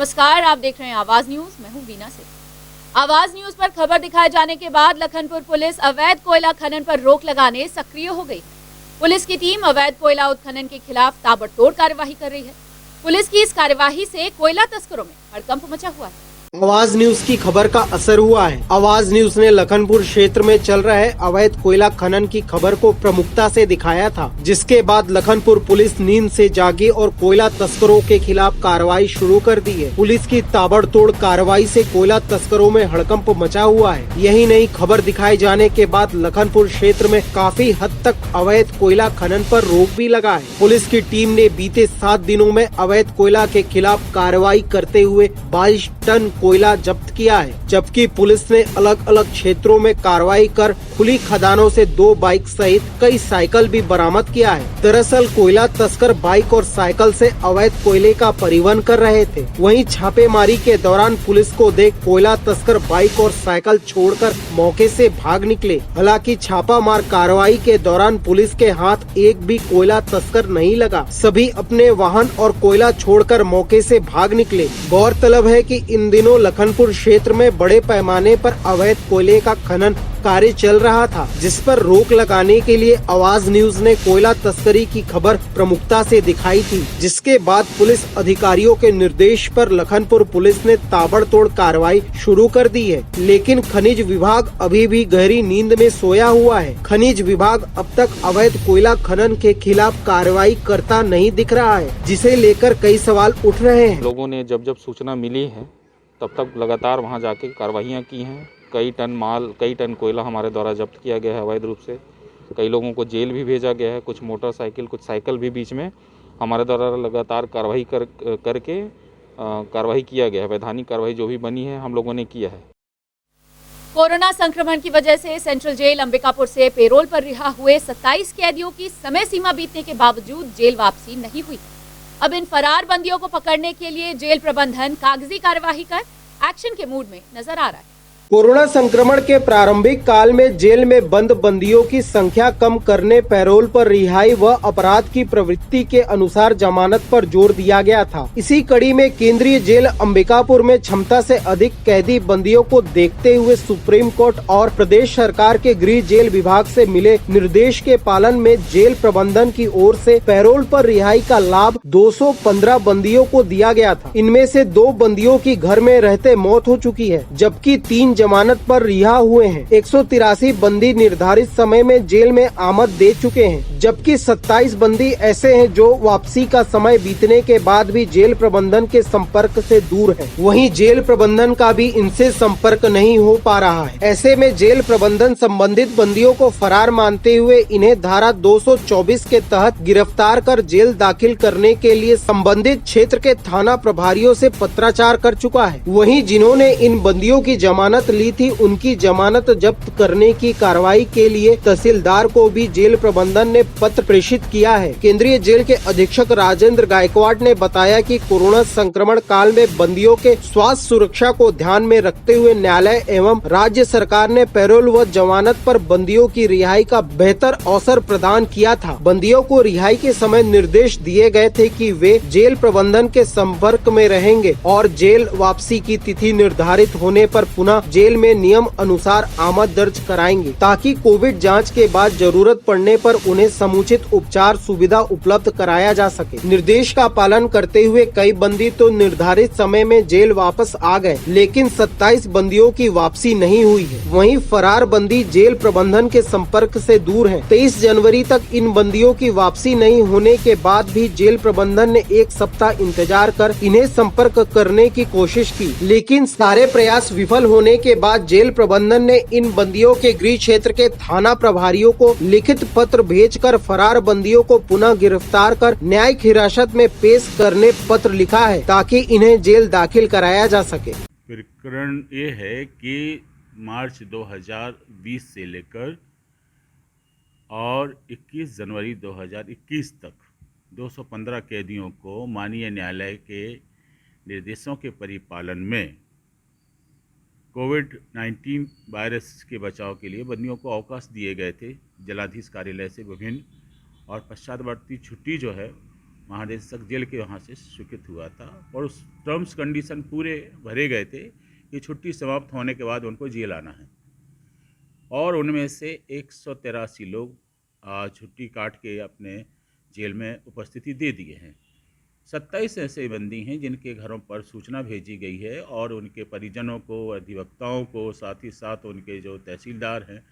नमस्कार, आप देख रहे हैं आवाज न्यूज। मैं हूं वीना से। आवाज न्यूज पर खबर दिखाए जाने के बाद लखनपुर पुलिस अवैध कोयला खनन पर रोक लगाने सक्रिय हो गई। पुलिस की टीम अवैध कोयला उत्खनन के खिलाफ ताबड़तोड़ कार्यवाही कर रही है। पुलिस की इस कार्यवाही से कोयला तस्करों में हड़कंप मचा हुआ है। आवाज न्यूज की खबर का असर हुआ है। आवाज न्यूज ने लखनपुर क्षेत्र में चल रहे अवैध कोयला खनन की खबर को प्रमुखता से दिखाया था, जिसके बाद लखनपुर पुलिस नींद से जागी और कोयला तस्करों के खिलाफ कार्रवाई शुरू कर दी है। पुलिस की ताबड़तोड़ कार्रवाई से कोयला तस्करों में हड़कंप मचा हुआ है। यही नहीं, खबर दिखाए जाने के बाद लखनपुर क्षेत्र में काफी हद तक अवैध कोयला खनन पर रोक भी लगा है। पुलिस की टीम ने बीते 7 दिनों में अवैध कोयला के खिलाफ कार्रवाई करते हुए 22 टन कोयला जब्त किया है, जबकि पुलिस ने अलग अलग क्षेत्रों में कार्रवाई कर खुली खदानों से 2 बाइक सहित कई साइकिल भी बरामद किया है। दरअसल कोयला तस्कर बाइक और साइकिल से अवैध कोयले का परिवहन कर रहे थे। वहीं छापेमारी के दौरान पुलिस को देख कोयला तस्कर बाइक और साइकिल छोड़कर मौके से भाग निकले। हालांकि छापामार कार्रवाई के दौरान पुलिस के हाथ एक भी कोयला तस्कर नहीं लगा। सभी अपने वाहन और कोयला छोड़कर मौके से भाग निकले। गौरतलब है कि इन दिनों लखनपुर क्षेत्र में बड़े पैमाने पर अवैध कोयले का खनन कार्य चल रहा था, जिस पर रोक लगाने के लिए आवाज न्यूज ने कोयला तस्करी की खबर प्रमुखता से दिखाई थी, जिसके बाद पुलिस अधिकारियों के निर्देश पर लखनपुर पुलिस ने ताबड़तोड़ कार्रवाई शुरू कर दी है। लेकिन खनिज विभाग अभी भी गहरी नींद में सोया हुआ है। खनिज विभाग अब तक अवैध कोयला खनन के खिलाफ कार्रवाई करता नहीं दिख रहा है, जिसे लेकर कई सवाल उठ रहे हैं। लोगों ने जब जब सूचना मिली है तब तक लगातार वहां जाके कार्रवाइयाँ की हैं। कई टन कोयला हमारे द्वारा जब्त किया गया है अवैध रूप से। कई लोगों को जेल भी भेजा गया है। कुछ मोटरसाइकिल, कुछ साइकिल भी बीच में हमारे द्वारा लगातार कार्रवाई करके कार्रवाई किया गया है। वैधानिक कार्रवाई जो भी बनी है हम लोगों ने किया है। कोरोना संक्रमण की वजह से सेंट्रल जेल अंबिकापुर से पेरोल पर रिहा हुए 27 कैदियों की समय सीमा बीतने के बावजूद जेल वापसी नहीं हुई। अब इन फरार बंदियों को पकड़ने के लिए जेल प्रबंधन कागजी कार्यवाही कर एक्शन के मूड में नजर आ रहा है। कोरोना संक्रमण के प्रारंभिक काल में जेल में बंद बंदियों की संख्या कम करने, पैरोल पर रिहाई व अपराध की प्रवृत्ति के अनुसार जमानत पर जोर दिया गया था। इसी कड़ी में केंद्रीय जेल अंबिकापुर में क्षमता से अधिक कैदी बंदियों को देखते हुए सुप्रीम कोर्ट और प्रदेश सरकार के गृह जेल विभाग से मिले निर्देश के पालन में जेल प्रबंधन की ओर से पैरोल पर रिहाई का लाभ 215 बंदियों को दिया गया था। इनमें से 2 बंदियों की घर में रहते मौत हो चुकी है, जबकि 3 जमानत पर रिहा हुए हैं। 183 बंदी निर्धारित समय में जेल में आमद दे चुके हैं, जबकि 27 बंदी ऐसे हैं जो वापसी का समय बीतने के बाद भी जेल प्रबंधन के संपर्क से दूर हैं। वहीं जेल प्रबंधन का भी इनसे संपर्क नहीं हो पा रहा है। ऐसे में जेल प्रबंधन संबंधित बंदियों को फरार मानते हुए इन्हें धारा 224 के तहत गिरफ्तार कर जेल दाखिल करने के लिए संबंधित क्षेत्र के थाना प्रभारियों से पत्राचार कर चुका है। वहीं जिन्होंने इन बंदियों की जमानत ली थी, उनकी जमानत जब्त करने की कार्रवाई के लिए तहसीलदार को भी जेल प्रबंधन ने पत्र प्रेषित किया है। केंद्रीय जेल के अधीक्षक राजेंद्र गायकवाड़ ने बताया कि कोरोना संक्रमण काल में बंदियों के स्वास्थ्य सुरक्षा को ध्यान में रखते हुए न्यायालय एवं राज्य सरकार ने पैरोल व जमानत पर बंदियों की रिहाई का बेहतर अवसर प्रदान किया था। बंदियों को रिहाई के समय निर्देश दिए गए थे कि वे जेल प्रबंधन के संपर्क में रहेंगे और जेल वापसी की तिथि निर्धारित होने पर पुनः जेल में नियम अनुसार आमद दर्ज कराएंगे, ताकि कोविड जांच के बाद जरूरत पड़ने पर उन्हें समुचित उपचार सुविधा उपलब्ध कराया जा सके। निर्देश का पालन करते हुए कई बंदी तो निर्धारित समय में जेल वापस आ गए, लेकिन 27 बंदियों की वापसी नहीं हुई है। वहीं फरार बंदी जेल प्रबंधन के संपर्क से दूर हैं। 23 जनवरी तक इन बंदियों की वापसी नहीं होने के बाद भी जेल प्रबंधन ने 1 सप्ताह इंतजार कर इन्हें संपर्क करने की कोशिश की, लेकिन सारे प्रयास विफल होने के बाद जेल प्रबंधन ने इन बंदियों के गृह क्षेत्र के थाना प्रभारियों को लिखित पत्र भेजकर फरार बंदियों को पुनः गिरफ्तार कर न्यायिक हिरासत में पेश करने पत्र लिखा है, ताकि इन्हें जेल दाखिल कराया जा सके। प्रकरण ये है कि मार्च 2020 से लेकर और 21 जनवरी 2021 तक 215 कैदियों को माननीय न्यायालय के निर्देशों के परिपालन में कोविड-19 वायरस के बचाव के लिए बंदियों को अवकाश दिए गए थे। जिलाधीश कार्यालय से विभिन्न और पश्चातवर्ती छुट्टी जो है महानिदेशक जेल के वहाँ से स्वीकृत हुआ था और उस टर्म्स कंडीशन पूरे भरे गए थे कि छुट्टी समाप्त होने के बाद उनको जेल आना है। और उनमें से 183 लोग छुट्टी काट के अपने जेल में उपस्थिति दे दिए हैं। 27 ऐसे बंदी हैं जिनके घरों पर सूचना भेजी गई है और उनके परिजनों को, अधिवक्ताओं को, साथ ही साथ उनके जो तहसीलदार हैं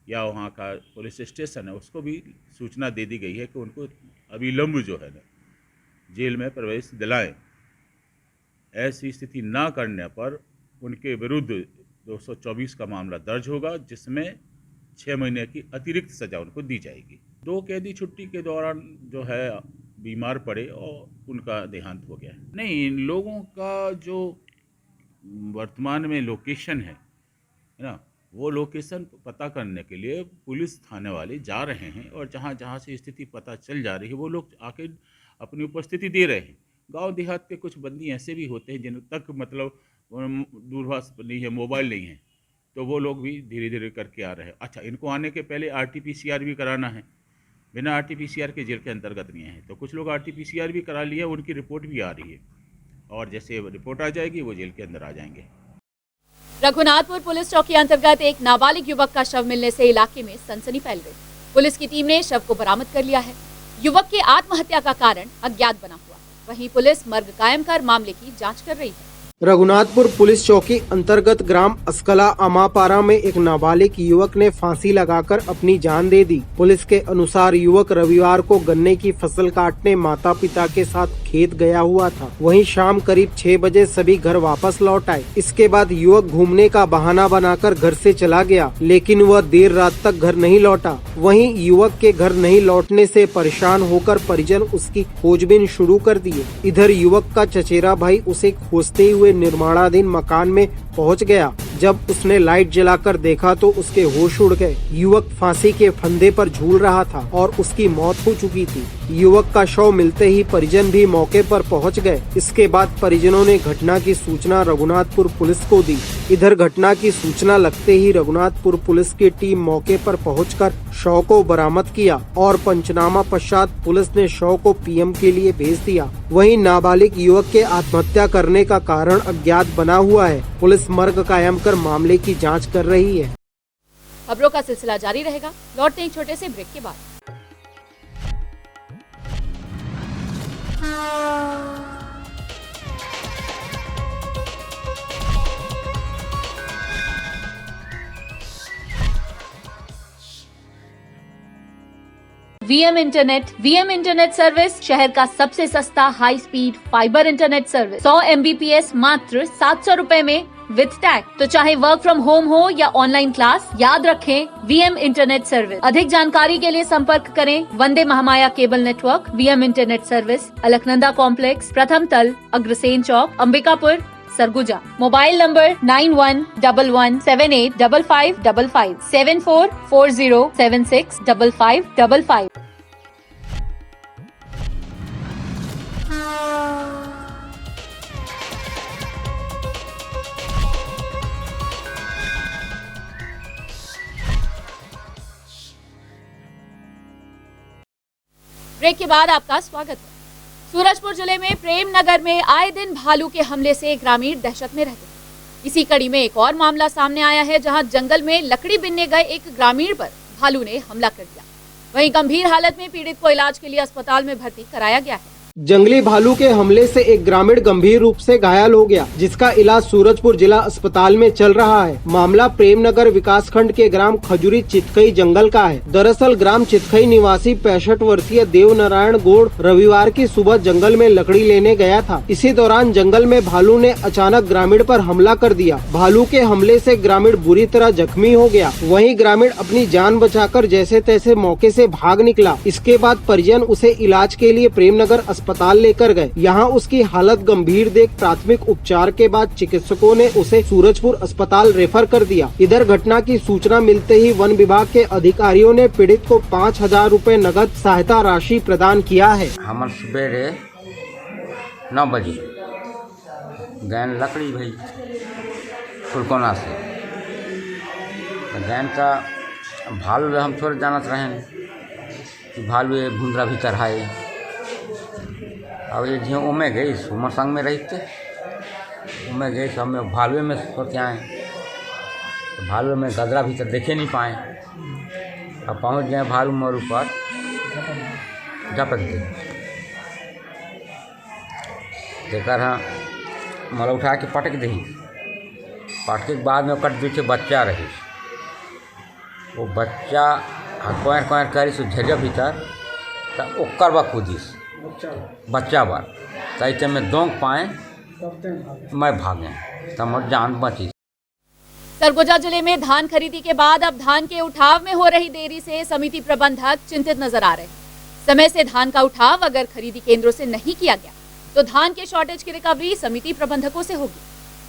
या वहाँ का पुलिस स्टेशन है उसको भी सूचना दे दी गई है कि उनको अविलंब जो है ना जेल में प्रवेश दिलाएं। ऐसी स्थिति ना करने पर उनके विरुद्ध 224 का मामला दर्ज होगा, जिसमें 6 महीने की अतिरिक्त सज़ा उनको दी जाएगी। 2 कैदी छुट्टी के दौरान जो है बीमार पड़े और उनका देहांत हो गया है। नहीं, इन लोगों का जो वर्तमान में लोकेशन है ना, वो लोकेशन पता करने के लिए पुलिस थाने वाले जा रहे हैं और जहाँ जहाँ से स्थिति पता चल जा रही है वो लोग आके अपनी उपस्थिति दे रहे हैं। गांव देहात के कुछ बंदी ऐसे भी होते हैं जिन तक मतलब दूरभाष नहीं है, मोबाइल नहीं है, तो वो लोग भी धीरे धीरे करके आ रहे हैं। अच्छा, इनको आने के पहले RT-PCR भी कराना है। बिना RT-PCR के जेल के अंतर्गत नहीं है, तो कुछ लोग RT-PCR भी करा लिए, उनकी रिपोर्ट भी आ रही है और जैसे रिपोर्ट आ जाएगी वो जेल के अंदर आ जाएंगे। रघुनाथपुर पुलिस चौकी अंतर्गत एक नाबालिग युवक का शव मिलने से इलाके में सनसनी फैल गई। पुलिस की टीम ने शव को बरामद कर लिया है। युवक की आत्महत्या का कारण अज्ञात बना हुआ। वहीं पुलिस मर्ग कायम कर मामले की जांच कर रही है। रघुनाथपुर पुलिस चौकी अंतर्गत ग्राम अस्कला अमापारा में एक नाबालिग युवक ने फांसी लगाकर अपनी जान दे दी। पुलिस के अनुसार युवक रविवार को गन्ने की फसल काटने माता पिता के साथ खेत गया हुआ था। वहीं शाम करीब 6 बजे सभी घर वापस लौट आए। इसके बाद युवक घूमने का बहाना बनाकर घर से चला गया, लेकिन वह देर रात तक घर नहीं लौटा। वहीं युवक के घर नहीं लौटने से परेशान होकर परिजन उसकी खोजबीन शुरू कर दिए। इधर युवक का चचेरा भाई उसे खोजते हुए निर्माणाधीन मकान में पहुंच गया। जब उसने लाइट जलाकर देखा तो उसके होश उड़ गए। युवक फांसी के फंदे पर झूल रहा था और उसकी मौत हो चुकी थी। युवक का शव मिलते ही परिजन भी मौके पर पहुंच गए। इसके बाद परिजनों ने घटना की सूचना रघुनाथपुर पुलिस को दी। इधर घटना की सूचना लगते ही रघुनाथपुर पुलिस की टीम मौके पर पहुंचकर शव को बरामद किया और पंचनामा पश्चात पुलिस ने शव को PM के लिए भेज दिया। वहीं नाबालिग युवक के आत्महत्या करने का कारण अज्ञात बना हुआ है। पुलिस मर्ग कायम कर मामले की जांच कर रही है। खबरों का सिलसिला जारी रहेगा। लौटते हैं एक छोटे से ब्रेक के बाद। VM इंटरनेट सर्विस शहर का सबसे सस्ता high speed fibre internet service. 100 Mbps मात्र 700 रुपए में विद टैग। तो चाहे वर्क फ्रॉम होम हो या ऑनलाइन क्लास, याद रखें VM इंटरनेट सर्विस। अधिक जानकारी के लिए संपर्क करें Vande Mahamaya cable network VM internet service, Alaknanda complex, प्रथम तल, Agrasen Chowk, Ambikapur, Surguja. Mobile number 9111785555 7440765555। Break के बाद आपका स्वागत है। सूरजपुर जिले में प्रेम नगर में आए दिन भालू के हमले से ग्रामीण दहशत में रहते हैं। इसी कड़ी में एक और मामला सामने आया है, जहां जंगल में लकड़ी बीनने गए एक ग्रामीण पर भालू ने हमला कर दिया। वहीं गंभीर हालत में पीड़ित को इलाज के लिए अस्पताल में भर्ती कराया गया है। जंगली भालू के हमले से एक ग्रामीण गंभीर रूप से घायल हो गया, जिसका इलाज सूरजपुर जिला अस्पताल में चल रहा है। मामला प्रेमनगर विकास खंड के ग्राम खजुरी चितकई जंगल का है। दरअसल ग्राम चितकई निवासी 65 वर्षीय देव नारायण गौड़ रविवार की सुबह जंगल में लकड़ी लेने गया था। इसी दौरान जंगल में भालू ने अचानक ग्रामीण पर हमला कर दिया। भालू के हमले से ग्रामीण बुरी तरह जख्मी हो गया। वहीं ग्रामीण अपनी जान बचाकर जैसे तैसे मौके से भाग निकला। इसके बाद परिजन उसे इलाज के लिए प्रेमनगर अस्पताल लेकर गए। यहाँ उसकी हालत गंभीर देख प्राथमिक उपचार के बाद चिकित्सकों ने उसे सूरजपुर अस्पताल रेफर कर दिया। इधर घटना की सूचना मिलते ही वन विभाग के अधिकारियों ने पीड़ित को 5000 रुपए नगद सहायता राशि प्रदान किया है। हम सवेरे 9 बजे गैन लकड़ी भाई फुलकोना से गैन का भालू हम थोड़े जानत रहे कि भालू भुंदरा भीतर है। अब ये जो उमें गई उमर संग में रही थे, उमें गई तो हमें भालवे में सोच के आए, तो भालवे में गदरा भीतर देखे नहीं पाए। अब पहुंच गए भालू मोड़ ऊपर, झपक गए, देखकर हाँ मतलब उठा के पटक दी। पटके के बाद में ओकर पीछे बच्चा रही, वो बच्चा क्वार क्वार करी सो झरिया भीतर, तो ओकर बा कूदिस बच्चा बार तैसे में दोंग पाए, मैं भागे तो हमार जान बची। सरगुजा जिले में धान खरीदी के बाद अब धान के उठाव में हो रही देरी से समिति प्रबंधक चिंतित नजर आ रहे हैं। समय से धान का उठाव अगर खरीदी केंद्रों से नहीं किया गया तो धान के शॉर्टेज की रिकवरी समिति प्रबंधकों से होगी।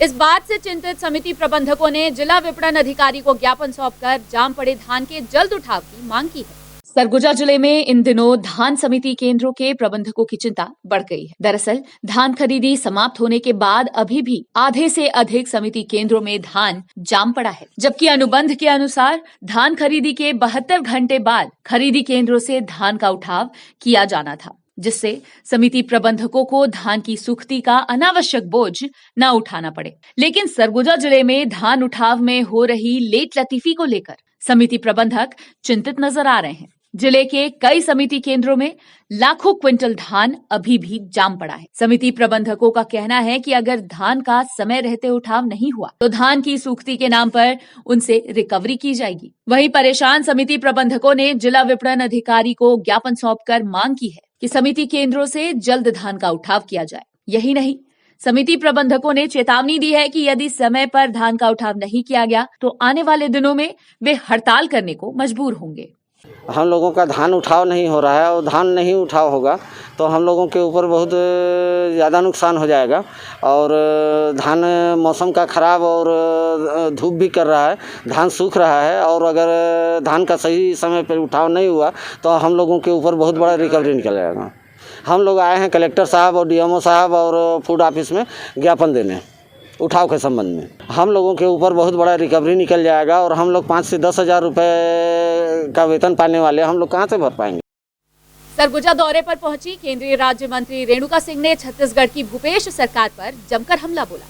इस बात से चिंतित समिति प्रबंधकों ने जिला विपणन अधिकारी को ज्ञापन सौंपकर जाम पड़े धान के जल्द उठाव की मांग की है। सरगुजा जिले में इन दिनों धान समिति केंद्रों के प्रबंधकों की चिंता बढ़ गई है। दरअसल धान खरीदी समाप्त होने के बाद अभी भी आधे से अधिक समिति केंद्रों में धान जाम पड़ा है, जबकि अनुबंध के अनुसार धान खरीदी के 72 घंटे बाद खरीदी केंद्रों से धान का उठाव किया जाना था, जिससे समिति प्रबंधकों को धान की सूखती का अनावश्यक बोझ न उठाना पड़े। लेकिन सरगुजा जिले में धान उठाव में हो रही लेट लतीफी को लेकर समिति प्रबंधक चिंतित नजर आ रहे हैं। जिले के कई समिति केंद्रों में लाखों क्विंटल धान अभी भी जाम पड़ा है। समिति प्रबंधकों का कहना है कि अगर धान का समय रहते उठाव नहीं हुआ तो धान की सूखती के नाम पर उनसे रिकवरी की जाएगी। वहीं परेशान समिति प्रबंधकों ने जिला विपणन अधिकारी को ज्ञापन सौंपकर मांग की है कि समिति केंद्रों से जल्द धान का उठाव किया जाए। यही नहीं, समिति प्रबंधकों ने चेतावनी दी है कि यदि समय पर धान का उठाव नहीं किया गया तो आने वाले दिनों में वे हड़ताल करने को मजबूर होंगे। हम लोगों का धान उठाव नहीं हो रहा है और धान नहीं उठाव होगा तो हम लोगों के ऊपर बहुत ज़्यादा नुकसान हो जाएगा। और धान मौसम का ख़राब और धूप भी कर रहा है, धान सूख रहा है, और अगर धान का सही समय पर उठाव नहीं हुआ तो हम लोगों के ऊपर बहुत बड़ा रिकवरी निकल जाएगा। हम लोग आए हैं कलेक्टर साहब और डीएमओ साहब और फूड ऑफिस में ज्ञापन देने उठाव के संबंध में। हम लोगों के ऊपर बहुत बड़ा रिकवरी निकल जाएगा और हम लोग 5 से 10 हज़ार रुपये का वेतन पाने वाले हम लोग कहाँ से भर पाएंगे। सरगुजा दौरे पर पहुंची केंद्रीय राज्य मंत्री रेणुका सिंह ने छत्तीसगढ़ की भूपेश सरकार पर जमकर हमला बोला।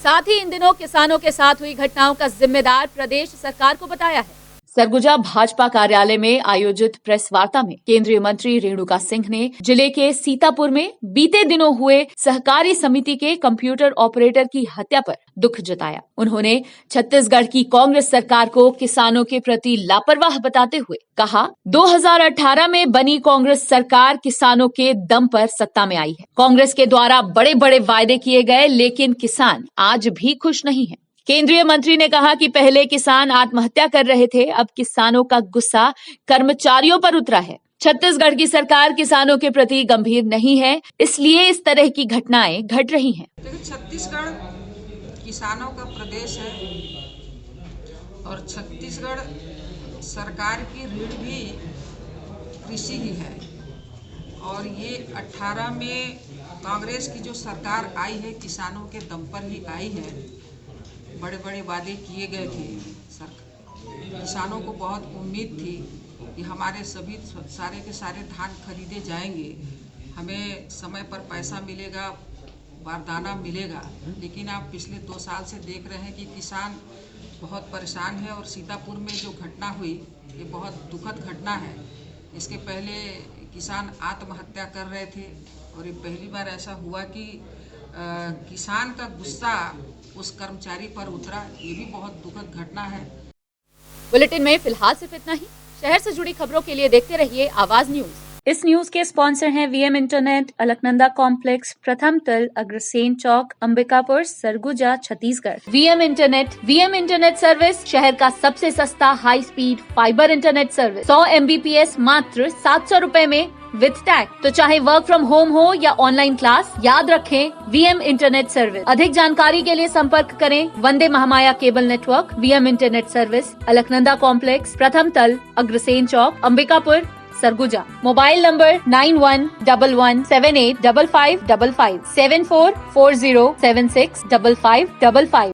साथ ही इन दिनों किसानों के साथ हुई घटनाओं का जिम्मेदार प्रदेश सरकार को बताया है। सरगुजा भाजपा कार्यालय में आयोजित प्रेस वार्ता में केंद्रीय मंत्री रेणुका सिंह ने जिले के सीतापुर में बीते दिनों हुए सहकारी समिति के कंप्यूटर ऑपरेटर की हत्या पर दुख जताया। उन्होंने छत्तीसगढ़ की कांग्रेस सरकार को किसानों के प्रति लापरवाह बताते हुए कहा, 2018 में बनी कांग्रेस सरकार किसानों के दम पर सत्ता में आई है। कांग्रेस के द्वारा बड़े बड़े वायदे किए गए, लेकिन किसान आज भी खुश नहीं है। केंद्रीय मंत्री ने कहा कि पहले किसान आत्महत्या कर रहे थे, अब किसानों का गुस्सा कर्मचारियों पर उतरा है। छत्तीसगढ़ की सरकार किसानों के प्रति गंभीर नहीं है, इसलिए इस तरह की घटनाएं घट रही हैं। छत्तीसगढ़ किसानों का प्रदेश है और छत्तीसगढ़ सरकार की रीढ़ भी कृषि ही है। और ये 18 में कांग्रेस की जो सरकार आई है किसानों के दम पर ही आई है। बड़े बड़े वादे किए गए थे, किसानों को बहुत उम्मीद थी कि हमारे सभी सारे के सारे धान खरीदे जाएंगे, हमें समय पर पैसा मिलेगा, बारदाना मिलेगा। लेकिन आप पिछले 2 साल से देख रहे हैं कि किसान बहुत परेशान है। और सीतापुर में जो घटना हुई ये बहुत दुखद घटना है। इसके पहले किसान आत्महत्या कर रहे थे और ये पहली बार ऐसा हुआ कि किसान का गुस्सा उस कर्मचारी पर उतरा। ये भी बहुत दुखद घटना है। बुलेटिन में फिलहाल सिर्फ इतना ही। शहर से जुड़ी खबरों के लिए देखते रहिए आवाज न्यूज। इस न्यूज के स्पॉन्सर हैं वीएम इंटरनेट, अलकनंदा कॉम्प्लेक्स, प्रथम तल, Agrasen Chowk, Ambikapur, Surguja, Chhattisgarh. VM internet service शहर का सबसे सस्ता high speed fibre internet service. 100 MBPS मात्र 700 रुपए में विद टैग। तो चाहे वर्क फ्रॉम होम हो या ऑनलाइन क्लास, याद रखें वीएम इंटरनेट सर्विस। अधिक जानकारी के लिए संपर्क करें Vande Mahamaya cable network. VM internet service, Alaknanda complex, प्रथम तल, अग्रसेन चौक, अंबिकापुर, सरगुजा। Mobile number 9111785555 7440765555।